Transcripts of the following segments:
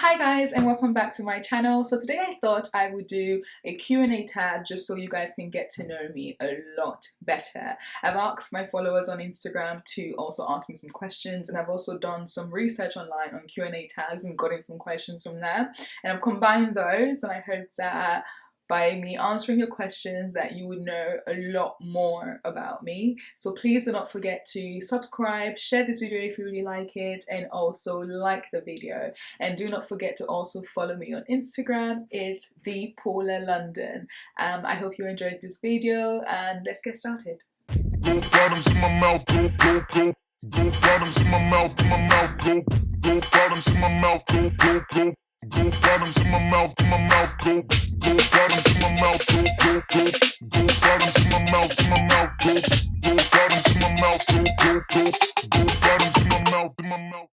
Hi guys, and welcome back to my channel. So today I thought I would do a Q&A tag just so you guys can get to know me a lot better. I've asked my followers on Instagram to also ask me some questions, and I've also done some research online on Q&A tags and gotten some questions from there, and I've combined those, and I hope that by me answering your questions that you would know a lot more about me. So please do not forget to subscribe, share this video if you really like it, and also like the video. And do not forget to also follow me on Instagram. It's the Paula London. I hope you enjoyed this video, and let's get started. Go bottoms in my mouth, go, go, go. Go bottoms in my mouth, go. Go bottoms in my mouth, go, go, go. Go bottoms in my mouth, go. Go bottoms in my mouth, go, go, go. Go bottoms in my mouth, go. Go bottoms in my mouth, go, go, go. Go bottoms in my mouth.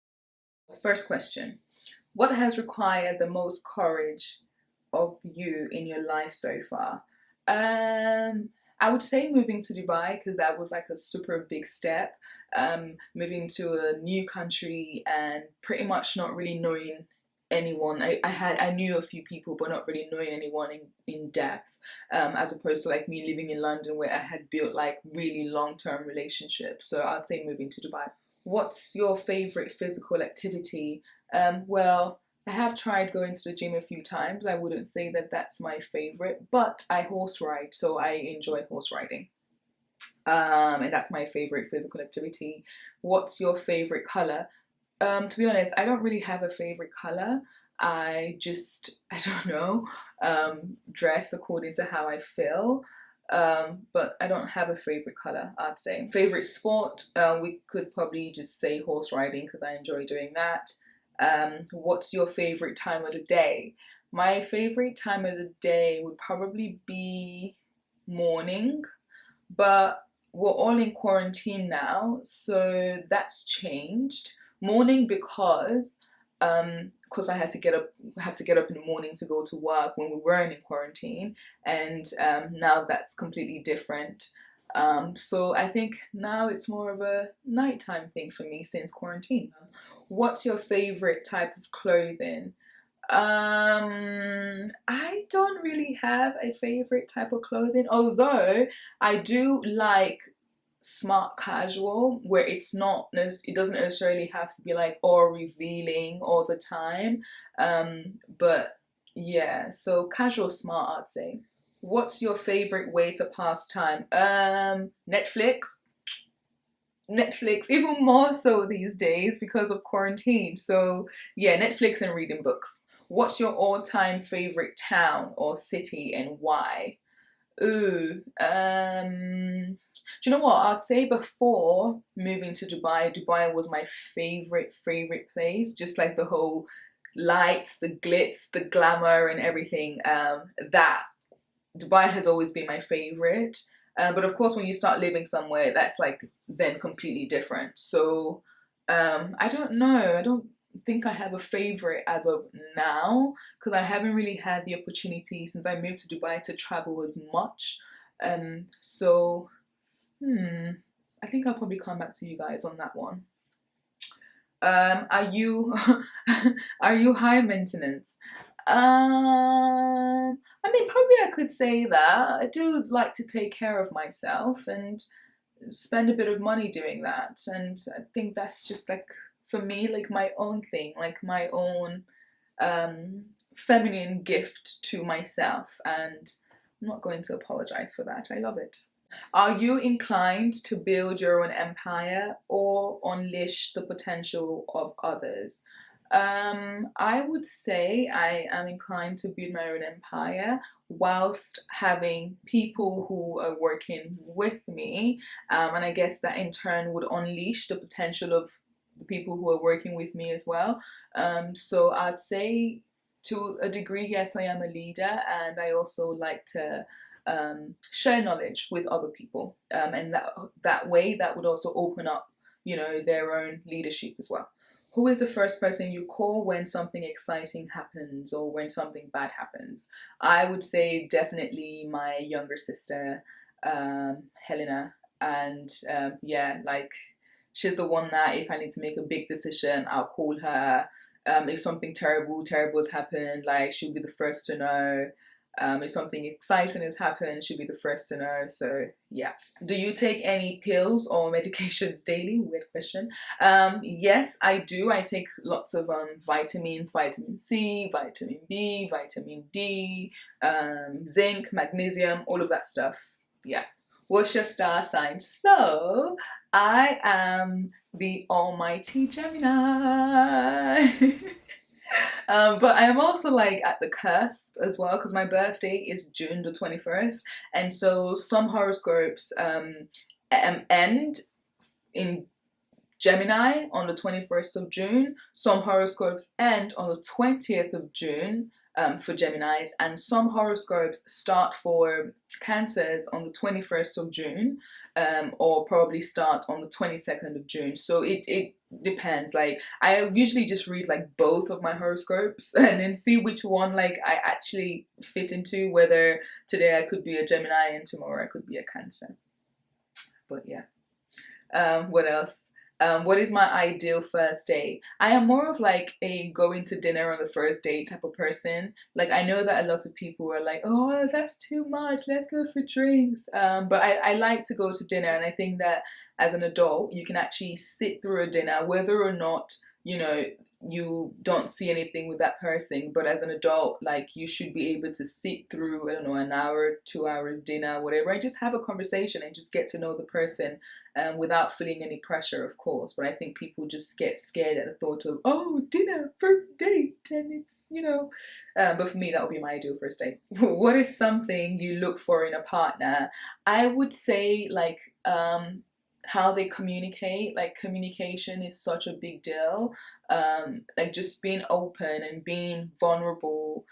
First question. What has required the most courage of you in your life so far? I would say moving to Dubai, because that was like a super big step. Moving to a new country and pretty much not really knowing anyone. I knew a few people, but not really knowing anyone in depth. As opposed to like me living in London, where I had built like really long-term relationships. So I'd say moving to Dubai. What's your favorite physical activity? Well, I have tried going to the gym a few times. I wouldn't say that that's my favorite, but I horse ride, so I enjoy horse riding. And that's my favorite physical activity. What's your favorite color? To be honest, I don't really have a favorite color. I don't know, dress according to how I feel. But I don't have a favorite color, I'd say. Favorite sport, we could probably just say horse riding because I enjoy doing that. What's your favorite time of the day? My favorite time of the day would probably be morning, but we're all in quarantine now, so that's changed. Morning because I had to have to get up in the morning to go to work when we weren't in quarantine, and now that's completely different. So I think now it's more of a nighttime thing for me since quarantine. What's your favorite type of clothing? I don't really have a favorite type of clothing, although I do like smart casual where it doesn't necessarily have to be like all revealing all the time. But yeah, so casual smart, I'd say. What's your favorite way to pass time? Netflix. Netflix, even more so these days because of quarantine. So yeah, Netflix and reading books. What's your all-time favorite town or city and why? Ooh, do you know what? I'd say before moving to Dubai, Dubai was my favorite place. Just like the whole lights, the glitz, the glamour, and everything. That Dubai has always been my favorite. But of course, when you start living somewhere, that's like then completely different. So I don't know. I don't think I have a favorite as of now because I haven't really had the opportunity since I moved to Dubai to travel as much. So I think I'll probably come back to you guys on that one. Are you are you high maintenance? I mean, probably I could say that. I do like to take care of myself and spend a bit of money doing that. And I think that's just like, for me, like my own thing, like my own feminine gift to myself. And I'm not going to apologize for that. I love it. Are you inclined to build your own empire or unleash the potential of others? I would say I am inclined to build my own empire whilst having people who are working with me. And I guess that in turn would unleash the potential of the people who are working with me as well. So I'd say to a degree, yes, I am a leader, and I also like to share knowledge with other people, and that way that would also open up, their own leadership as well. Who is the first person you call when something exciting happens or when something bad happens? I would say definitely my younger sister, Helena, and yeah, like she's the one that if I need to make a big decision, I'll call her. If something terrible has happened, like she'll be the first to know. If something exciting has happened, she'll be the first to know. So yeah. Do you take any pills or medications daily? Weird question. Yes, I do. I take lots of vitamins, vitamin C, vitamin B, vitamin D, zinc, magnesium, all of that stuff. Yeah. What's your star sign? So I am the almighty Gemini. But I am also like at the cusp as well because my birthday is June the 21st, and so some horoscopes end in Gemini on the 21st of June. Some horoscopes end on the 20th of June for Geminis, and some horoscopes start for Cancers on the 21st of June, or probably start on the 22nd of June. So it depends. Like I usually just read like both of my horoscopes and then see which one like I actually fit into, whether today I could be a Gemini and tomorrow I could be a Cancer. But yeah. What else? What is my ideal first date? I am more of like a going to dinner on the first date type of person. Like I know that a lot of people are like, oh, that's too much. Let's go for drinks. But I like to go to dinner, and I think that as an adult, you can actually sit through a dinner, whether or not you don't see anything with that person. But as an adult, like you should be able to sit through, I don't know, an hour, 2 hours dinner, whatever, and just have a conversation and just get to know the person without feeling any pressure, of course. But I think people just get scared at the thought of, oh, dinner, first date, and it's. But for me, that would be my ideal first date. What is something you look for in a partner? I would say, like, how they communicate. Like, communication is such a big deal. Like, just being open and being vulnerable.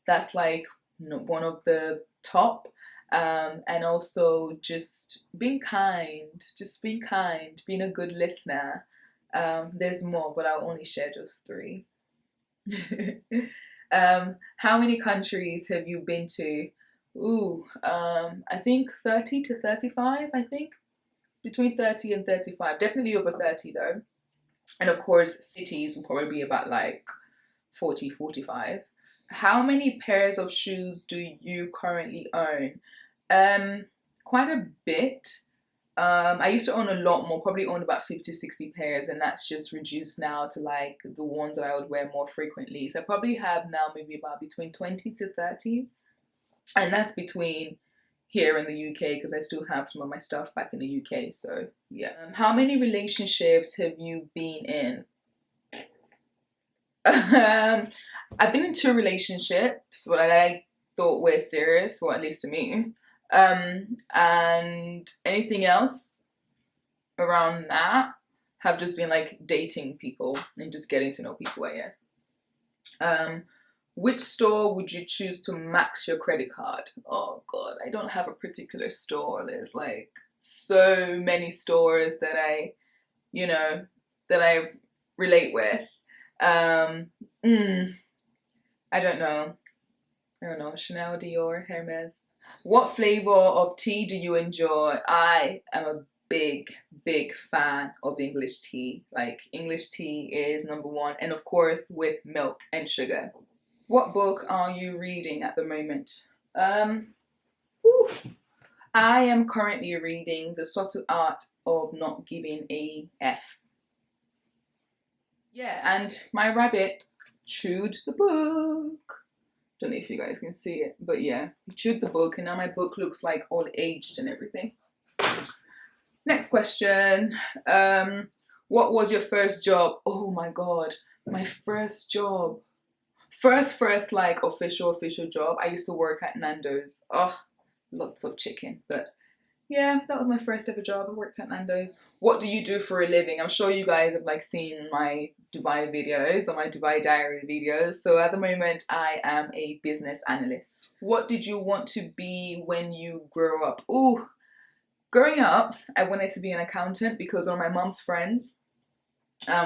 That's like one of the top. And also just being kind, being a good listener. There's more, but I'll only share just three. How many countries have you been to? Ooh, I think 30 to 35, I think. Between 30 and 35. Definitely over 30 though. And of course, cities will probably be about like 40, 45. How many pairs of shoes do you currently own? Quite a bit. I used to own a lot more, probably own about 50, 60 pairs, and that's just reduced now to like the ones that I would wear more frequently. So I probably have now maybe about between 20 to 30, and that's between here in the UK because I still have some of my stuff back in the UK. So yeah. How many relationships have you been in? I've been in two relationships, what I thought were serious, or at least to me. And anything else around that have just been like dating people and just getting to know people, I guess. Which store would you choose to max your credit card? Oh God, I don't have a particular store. There's like so many stores that I relate with. I don't know. Chanel, Dior, Hermes. What flavor of tea do you enjoy? I am a big, big fan of English tea. Like, English tea is number one, and of course, with milk and sugar. What book are you reading at the moment? Whew. I am currently reading The Subtle Art of Not Giving a F. Yeah, and my rabbit chewed the book. Don't know if you guys can see it, but yeah, he chewed the book, and now my book looks like all aged and everything. Next question. What was your first job? Oh my God, my first job. First, like official job. I used to work at Nando's. Oh, lots of chicken, but yeah, that was my first ever job. I worked at Nando's. What do you do for a living? I'm sure you guys have like seen my Dubai videos or my Dubai diary videos. So at the moment, I am a business analyst. What did you want to be when you grow up? Ooh, growing up, I wanted to be an accountant because one of my mom's friends,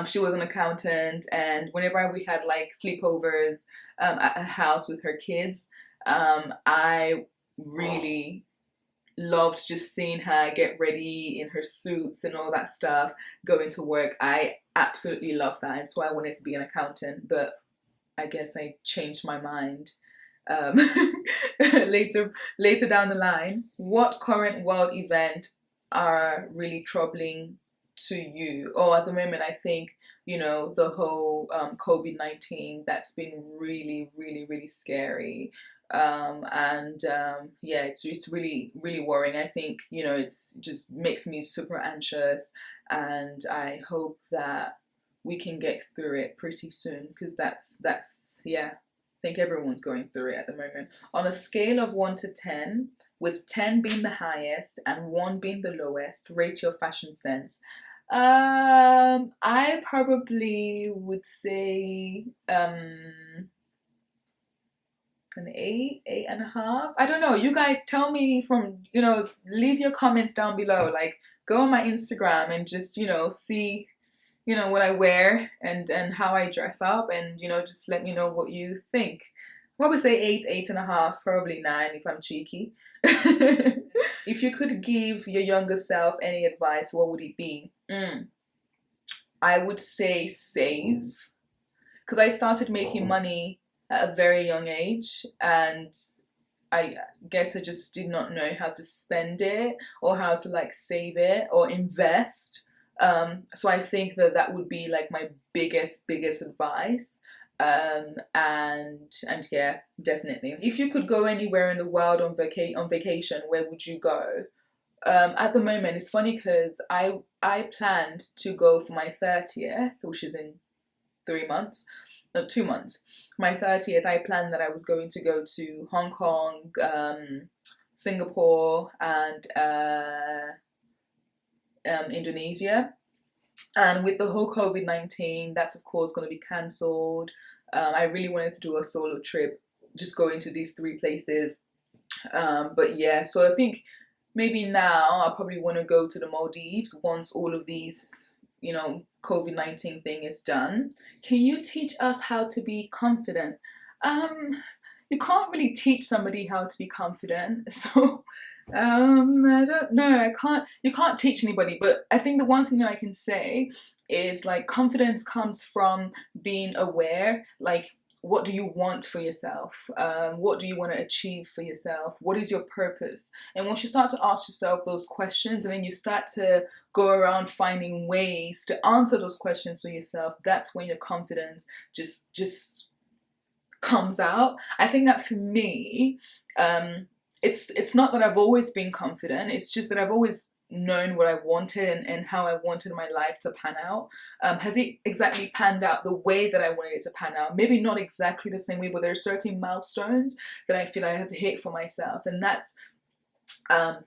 she was an accountant, and whenever we had like sleepovers at her house with her kids, I really loved just seeing her get ready in her suits and all that stuff, going to work. I absolutely love that, and so I wanted to be an accountant, but I guess I changed my mind um, later down the line. What current world event are really troubling to you? Or at the moment, I think the whole COVID-19, that's been really, really, really scary. And yeah, it's really, really worrying. I think it's just makes me super anxious, and I hope that we can get through it pretty soon, because that's yeah, I think everyone's going through it at the moment. On a scale of 1 to 10, with 10 being the highest and 1 being the lowest, rate your fashion sense. I probably would say an 8, 8.5. I don't know. You guys tell me leave your comments down below. Like, go on my Instagram and just, see what I wear and how I dress up, and just let me know what you think. Probably say 8, 8.5, probably 9 if I'm cheeky. If you could give your younger self any advice, what would it be? I would say save, because I started making money at a very young age, and I guess I just did not know how to spend it, or how to like save it or invest. So I think that would be like my biggest advice. And yeah, definitely. If you could go anywhere in the world on vacation, where would you go? At the moment, it's funny because I planned to go for my 30th, which is in 3 months, no, 2 months. My 30th, I planned that I was going to go to Hong Kong, Singapore, and Indonesia. And with the whole COVID-19, that's of course going to be cancelled. I really wanted to do a solo trip, just going to these 3 places. But yeah, so I think maybe now I probably want to go to the Maldives once all of these, COVID-19 thing is done. Can you teach us how to be confident? You can't really teach somebody how to be confident, so I don't know. You can't teach anybody, but I think the one thing that I can say is like confidence comes from being aware, like what do you want for yourself? What do you want to achieve for yourself? What is your purpose? And once you start to ask yourself those questions, and then you start to go around finding ways to answer those questions for yourself, that's when your confidence just comes out. I think that for me, it's not that I've always been confident. It's just that I've always known what I wanted, and how I wanted my life to pan out. Has it exactly panned out the way that I wanted it to pan out? Maybe not exactly the same way, but there are certain milestones that I feel I have hit for myself, and that's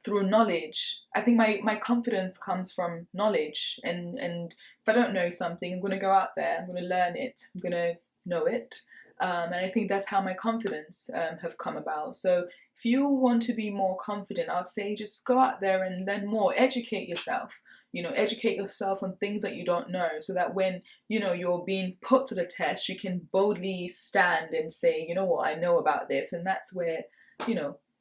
through knowledge. I think my confidence comes from knowledge, and if I don't know something, I'm going to go out there, I'm going to learn it, I'm going to know it. And I think that's how my confidence have come about. So if you want to be more confident, I'd say just go out there and learn more, educate yourself. Educate yourself on things that you don't know, so that when you're being put to the test, you can boldly stand and say, you know what, I know about this. And that's where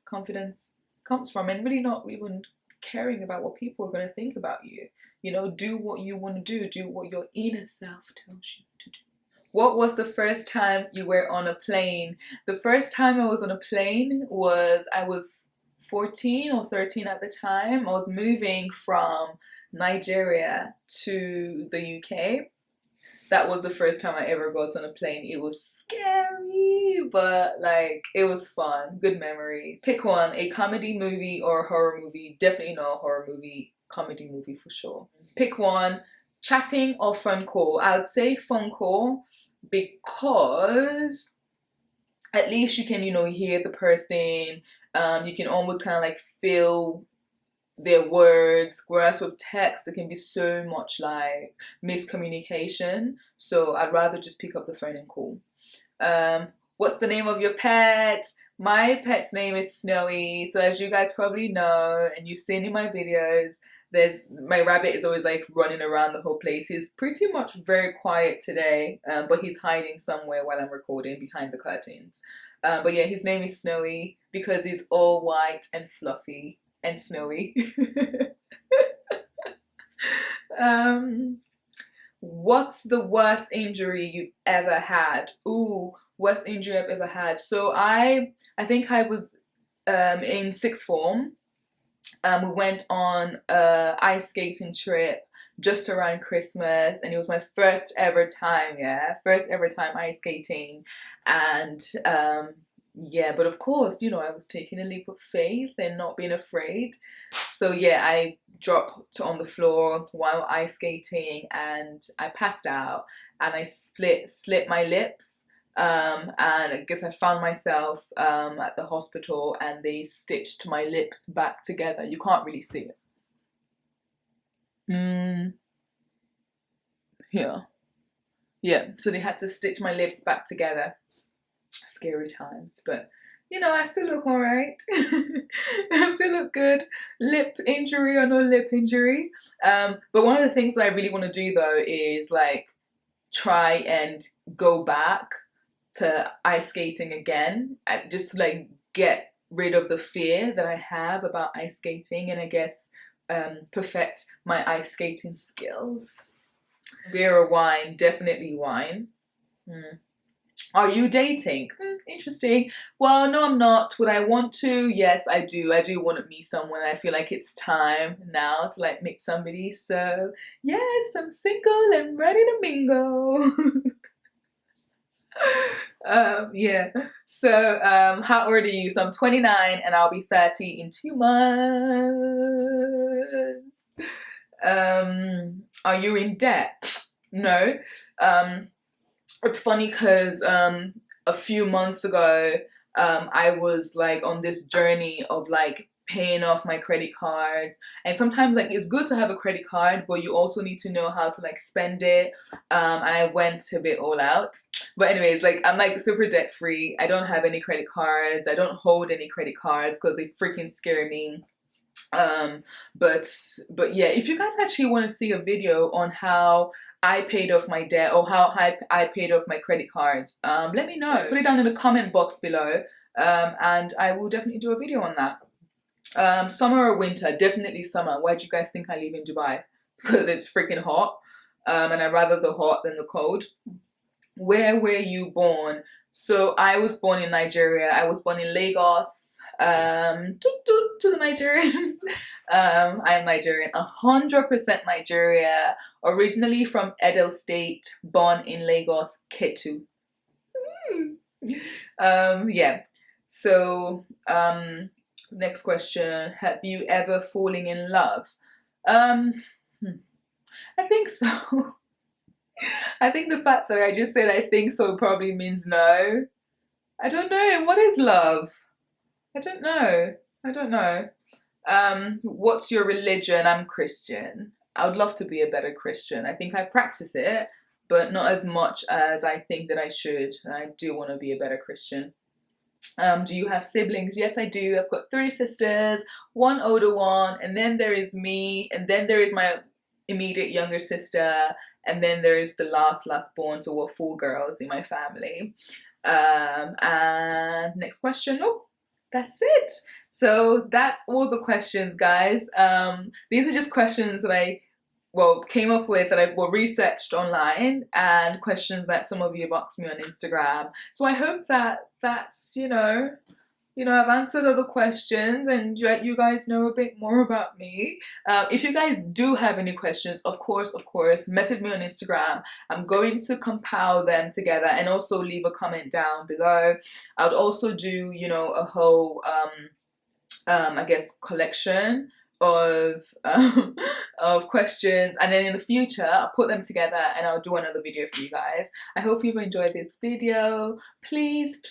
confidence comes from, and really not even caring about what people are going to think about you. Do what you want to do what your inner self tells you to do. What was the first time you were on a plane? The first time I was on a plane I was 14 or 13 at the time. I was moving from Nigeria to the UK. That was the first time I ever got on a plane. It was scary, but like it was fun. Good memories. Pick one, a comedy movie or a horror movie. Definitely not a horror movie, comedy movie for sure. Pick one, chatting or phone call. I would say phone call, because at least you can, hear the person. You can almost kind of like feel their words, whereas with text, there can be so much like miscommunication. So I'd rather just pick up the phone and call. What's the name of your pet? My pet's name is Snowy. So as you guys probably know, and you've seen in my videos, my rabbit is always like running around the whole place. He's pretty much very quiet today, but he's hiding somewhere while I'm recording behind the curtains. But yeah, his name is Snowy because he's all white and fluffy and snowy. um, What's the worst injury you've ever had? Ooh, worst injury I've ever had. So I think I was in sixth form. We went on a ice skating trip just around Christmas, and it was my first ever time, yeah, first ever time ice skating, and yeah, but of course, you know, I was taking a leap of faith and not being afraid. So yeah, I dropped on the floor while ice skating, and I passed out, and I slit my lips. And I guess I found myself at the hospital, and they stitched my lips back together. You can't really see it. Mm, yeah, yeah. So they had to stitch my lips back together. Scary times, but you know, I still look all right. I still look good. Lip injury or no lip injury. But one of the things that I really want to do though is like try and go back to ice skating again, and just like get rid of the fear that I have about ice skating, and I guess perfect my ice skating skills. Beer or wine? Definitely wine. Hmm. Are you dating? Interesting. Well, no, I'm not. Would I want to? Yes, I do. I do want to meet someone. I feel like it's time now to like meet somebody. So, yes, I'm single and ready to mingle. Yeah. So, how old are you? So I'm 29 and I'll be 30 in 2 months. Are you in debt? No. Um, it's funny because a few months ago, I was like on this journey of like paying off my credit cards, and sometimes like it's good to have a credit card, but you also need to know how to like spend it. And I went a bit all out, but anyways, like I'm like super debt free. I don't have any credit cards. I don't hold any credit cards because they freaking scare me. um but yeah, if you guys actually want to see a video on how I paid off my debt, or how I paid off my credit cards, let me know. Put it down in the comment box below, and I will definitely do a video on that. Summer or winter? Definitely summer. Why do you guys think I live in Dubai? Because it's freaking hot, and I'd rather the hot than the cold. Where were you born? So I was born in Nigeria. I was born in Lagos. Toot toot to the Nigerians. I am Nigerian, 100% Nigeria. Originally from Edo State, born in Lagos, Ketu. Yeah. So, next question. Have you ever fallen in love? Um, hmm, I think so. I think the fact that I just said I think so probably means no. I don't know. What is love? I don't know. I don't know. What's your religion? I'm Christian. I would love to be a better Christian. I think I practice it, but not as much as I think that I should. And I do want to be a better Christian. Do you have siblings? Yes, I do. I've got 3 sisters, one older one, and then there is me, and then there is my immediate younger sister, and then there is the last born, so we're 4 girls in my family. And next question. Oh, that's it. So that's all the questions, guys. These are just questions that I came up with, that I researched online, and questions that some of you have asked me on Instagram. So I hope that that's, I've answered all the questions and let you guys know a bit more about me. If you guys do have any questions, of course, message me on Instagram. I'm going to compile them together and also leave a comment down below. I would also do, a whole, I guess, collection of of questions, and then in the future I'll put them together and I'll do another video for you guys. I hope you've enjoyed this video. Please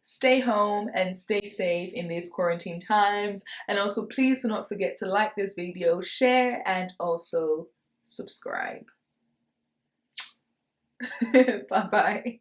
stay home and stay safe in these quarantine times, and also please do not forget to like this video, share, and also subscribe. Bye bye.